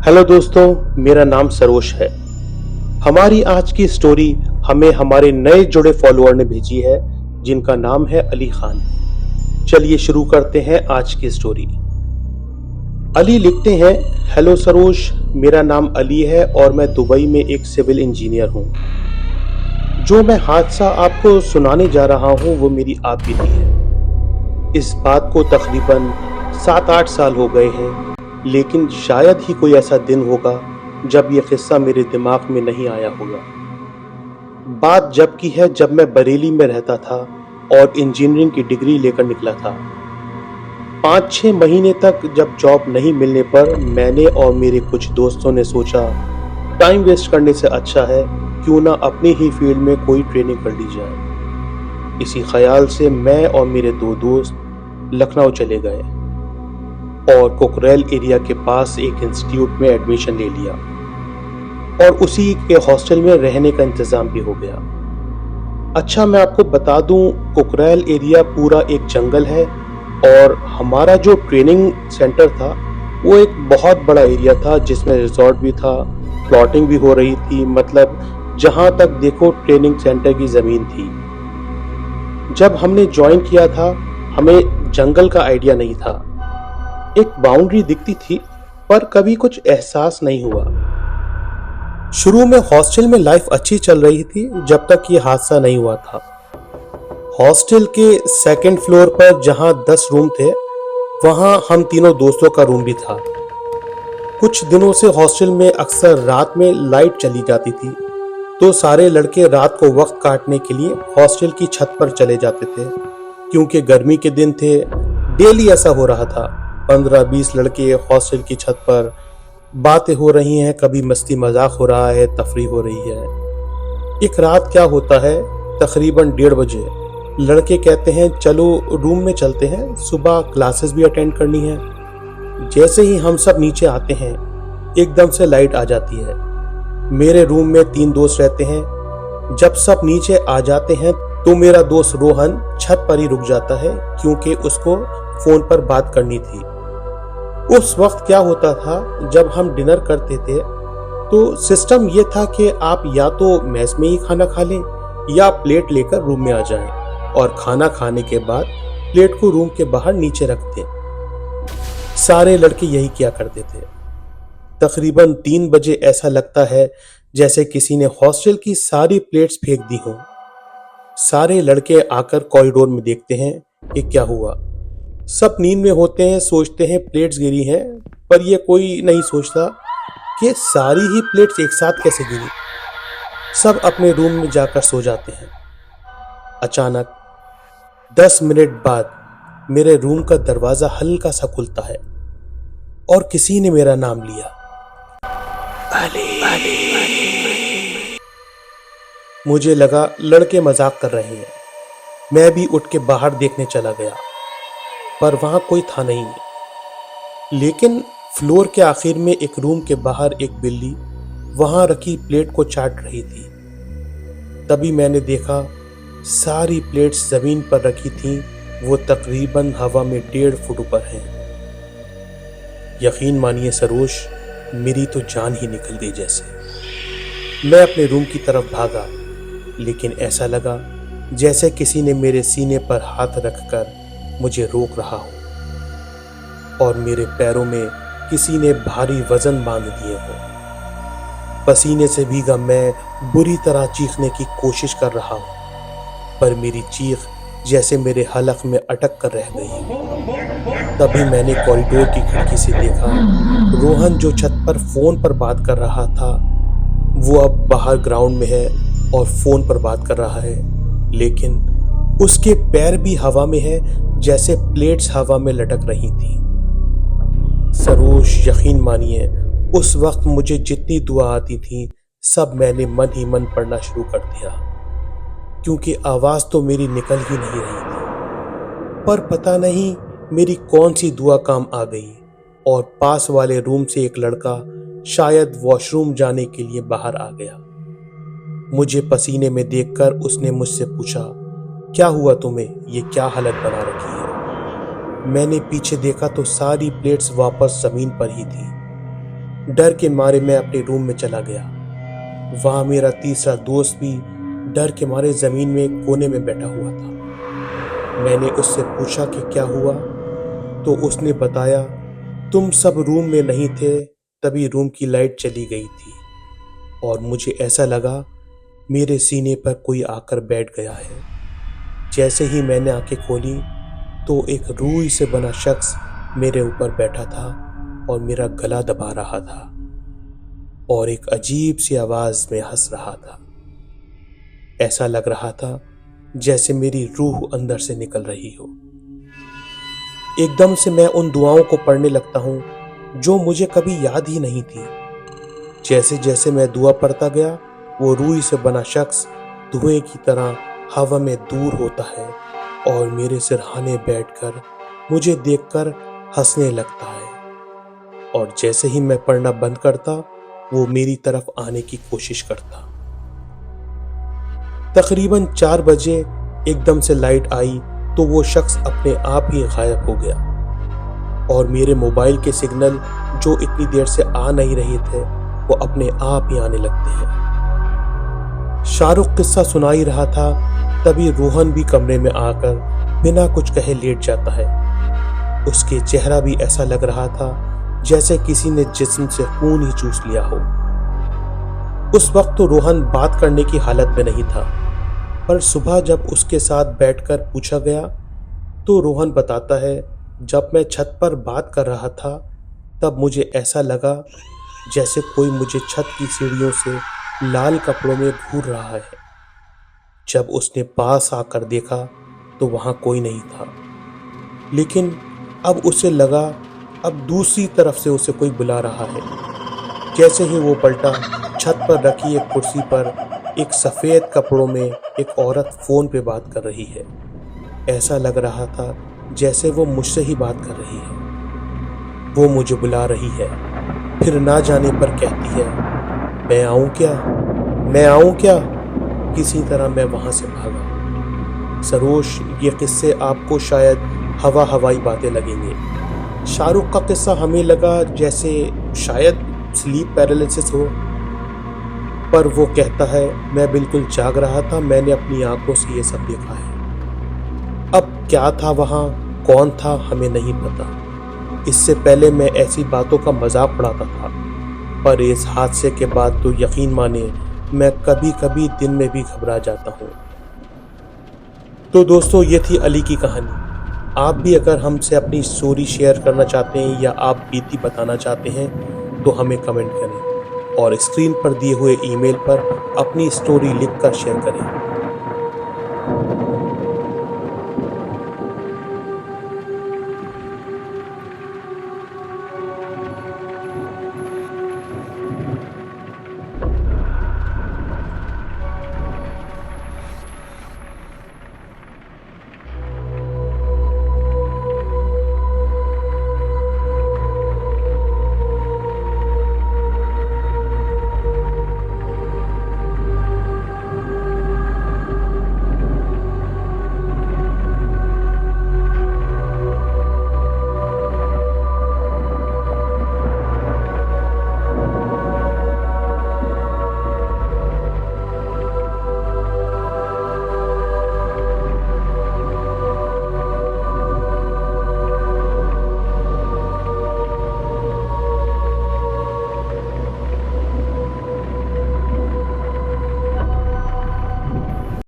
Hello दोस्तों, मेरा नाम सरोज है। हमारी आज की स्टोरी हमें हमारे नए जुड़े फॉलोअर ने भेजी है, जिनका नाम है अली खान। चलिए शुरू करते हैं आज की स्टोरी। अली लिखते हैं, हेलो सरोज, मेरा नाम अली है और मैं दुबई में एक सिविल इंजीनियर हूँ। जो मैं हादसा आपको सुनाने जा रहा हूँ वो मेरी आप बीती है। इस बात को तकरीबन 7-8 साल हो गए हैं, लेकिन शायद ही कोई ऐसा दिन होगा जब यह किस्सा मेरे दिमाग में नहीं आया होगा। बात जब की है जब मैं बरेली में रहता था और इंजीनियरिंग की डिग्री लेकर निकला था। 5-6 महीने तक जब जॉब नहीं मिलने पर मैंने और मेरे कुछ दोस्तों ने सोचा, टाइम वेस्ट करने से अच्छा है क्यों ना अपनी ही फील्ड में कोई ट्रेनिंग कर ली जाए। इसी ख्याल से मैं और मेरे 2 दोस्त लखनऊ चले गए और कुकरेल एरिया के पास एक इंस्टीट्यूट में एडमिशन ले लिया और उसी के हॉस्टल में रहने का इंतजाम भी हो गया। अच्छा, मैं आपको बता दूं, कुकरेल एरिया पूरा एक जंगल है और हमारा जो ट्रेनिंग सेंटर था वो एक बहुत बड़ा एरिया था जिसमें रिजॉर्ट भी था, प्लॉटिंग भी हो रही थी। मतलब जहां तक देखो ट्रेनिंग सेंटर की जमीन थी। जब हमने ज्वाइन किया था हमें जंगल का आइडिया नहीं था। एक बाउंड्री दिखती थी पर कभी कुछ एहसास नहीं हुआ। शुरू में हॉस्टल में लाइफ अच्छी चल रही थी जब तक ये हादसा नहीं हुआ था। हॉस्टल के 2nd फ्लोर पर जहां 10 रूम थे वहां हम तीनों दोस्तों का रूम भी था। कुछ दिनों से हॉस्टल में अक्सर रात में लाइट चली जाती थी, तो सारे लड़के रात को वक्त काटने के लिए हॉस्टल की छत पर चले जाते थे। क्योंकि गर्मी के दिन थे, डेली ऐसा हो रहा था। 15-20 लड़के हॉस्टल की छत पर बातें हो रही हैं, कभी मस्ती मजाक हो रहा है, तफरीह हो रही है। एक रात क्या होता है, तकरीबन 1:30 बजे लड़के कहते हैं चलो रूम में चलते हैं, सुबह क्लासेस भी अटेंड करनी है। जैसे ही हम सब नीचे आते हैं एकदम से लाइट आ जाती है। मेरे रूम में 3 दोस्त रहते हैं। जब सब नीचे आ जाते हैं तो मेरा दोस्त रोहन छत पर ही रुक जाता है क्योंकि उसको फोन पर बात करनी थी। उस वक्त क्या होता था, जब हम डिनर करते थे तो सिस्टम ये था कि आप या तो मेस में ही खाना खा लें या प्लेट लेकर रूम में आ जाएं और खाना खाने के बाद प्लेट को रूम के बाहर नीचे रख दें। सारे लड़के यही किया करते थे। तकरीबन 3 बजे ऐसा लगता है जैसे किसी ने हॉस्टल की सारी प्लेट्स फेंक दी हों। सारे लड़के आकर कॉरिडोर में देखते हैं कि क्या हुआ। सब नींद में होते हैं, सोचते हैं प्लेट्स गिरी हैं, पर ये कोई नहीं सोचता कि सारी ही प्लेट्स एक साथ कैसे गिरी। सब अपने रूम में जाकर सो जाते हैं। अचानक 10 मिनट बाद मेरे रूम का दरवाजा हल्का सा खुलता है और किसी ने मेरा नाम लिया, अली। मुझे लगा लड़के मजाक कर रहे हैं। मैं भी उठ के बाहर देखने चला गया, पर वहां कोई था नहीं। लेकिन फ्लोर के आखिर में एक रूम के बाहर एक बिल्ली वहां रखी प्लेट को चाट रही थी। तभी मैंने देखा सारी प्लेट्स जमीन पर रखी थीं, वो तकरीबन हवा में 1.5 फुट ऊपर हैं। यकीन मानिए सरोज, मेरी तो जान ही निकल गई जैसे। मैं अपने रूम की तरफ भागा, लेकिन ऐसा लगा जैसे किसी ने मेरे सीने पर हाथ रखकर मुझे रोक रहा हो और मेरे पैरों में किसी ने भारी वजन बांध दिए हो। पसीने से भीगा मैं बुरी तरह चीखने की कोशिश कर रहा हूं, पर मेरी चीख जैसे मेरे हलक में अटक कर रह गई। तभी मैंने कॉरिडोर की खिड़की से देखा, रोहन जो छत पर फोन पर बात कर रहा था वो अब बाहर ग्राउंड में है और फोन पर बात कर रहा है, लेकिन उसके पैर भी हवा में है जैसे प्लेट्स हवा में लटक रही थी। सरोज, यकीन मानिए उस वक्त मुझे जितनी दुआ आती थी सब मैंने मन ही मन पढ़ना शुरू कर दिया, क्योंकि आवाज तो मेरी निकल ही नहीं रही थी। पर पता नहीं मेरी कौन सी दुआ काम आ गई और पास वाले रूम से एक लड़का शायद वॉशरूम जाने के लिए बाहर आ गया। मुझे पसीने में देखकर उसने मुझसे पूछा, क्या हुआ तुम्हें, ये क्या हालत बना रखी है। मैंने पीछे देखा तो सारी प्लेट्स वापस जमीन पर ही थी। डर के मारे मैं अपने रूम में चला गया। वहां मेरा तीसरा दोस्त भी डर के मारे जमीन में एक कोने में बैठा हुआ था। मैंने उससे पूछा कि क्या हुआ, तो उसने बताया, तुम सब रूम में नहीं थे, तभी रूम की लाइट चली गई थी और मुझे ऐसा लगा मेरे सीने पर कोई आकर बैठ गया है। जैसे ही मैंने आंखें खोली तो एक रूई से बना शख्स मेरे ऊपर बैठा था और मेरा गला दबा रहा था और एक अजीब सी आवाज में हंस रहा था। ऐसा लग रहा था जैसे मेरी रूह अंदर से निकल रही हो। एकदम से मैं उन दुआओं को पढ़ने लगता हूं जो मुझे कभी याद ही नहीं थी। जैसे जैसे मैं दुआ पढ़ता गया, वो रूई से बना शख्स धुएं की तरह हवा में दूर होता है और मेरे सिरहाने बैठकर मुझे देखकर हंसने लगता है। और जैसे ही मैं पढ़ना बंद करता, वो मेरी तरफ आने की कोशिश करता। तकरीबन 4 बजे एकदम से लाइट आई तो वो शख्स अपने आप ही गायब हो गया और मेरे मोबाइल के सिग्नल जो इतनी देर से आ नहीं रहे थे, वो अपने आप ही आने लगते हैं। शाहरुख किस्सा सुना ही रहा था, तभी रोहन भी कमरे में आकर बिना कुछ कहे लेट जाता है। उसके चेहरा भी ऐसा लग रहा था जैसे किसी ने जिस्म से खून ही चूस लिया हो। उस वक्त तो रोहन बात करने की हालत में नहीं था, पर सुबह जब उसके साथ बैठकर पूछा गया तो रोहन बताता है, जब मैं छत पर बात कर रहा था तब मुझे ऐसा लगा जैसे कोई मुझे छत की सीढ़ियों से लाल कपड़ों में घूर रहा है। जब उसने पास आकर देखा तो वहां कोई नहीं था, लेकिन अब उसे लगा अब दूसरी तरफ से उसे कोई बुला रहा है। जैसे ही वो पलटा, छत पर रखी एक कुर्सी पर एक सफेद कपड़ों में एक औरत फोन पे बात कर रही है। ऐसा लग रहा था जैसे वो मुझसे ही बात कर रही है। वो मुझे बुला रही है, फिर ना जाने पर कहती है, मैं आऊं क्या, मैं आऊं क्या। किसी तरह मैं वहां से भागा। सरोज, ये किस्से आपको शायद हवाई बातें लगेंगे। शाहरुख का किस्सा हमें लगा जैसे शायद स्लीप पैरालिसिस हो, पर वो कहता है, मैं बिल्कुल जाग रहा था, मैंने अपनी आंखों से ये सब देखा है। अब क्या था वहां, कौन था, हमें नहीं पता। इससे पहले मैं ऐसी बातों का मजाक उड़ाता था, पर इस हादसे के बाद तो यकीन माने मैं कभी कभी दिन में भी घबरा जाता हूँ। तो दोस्तों, ये थी अली की कहानी। आप भी अगर हमसे अपनी स्टोरी शेयर करना चाहते हैं या आप बीती बताना चाहते हैं तो हमें कमेंट करें और स्क्रीन पर दिए हुए ईमेल पर अपनी स्टोरी लिखकर शेयर करें।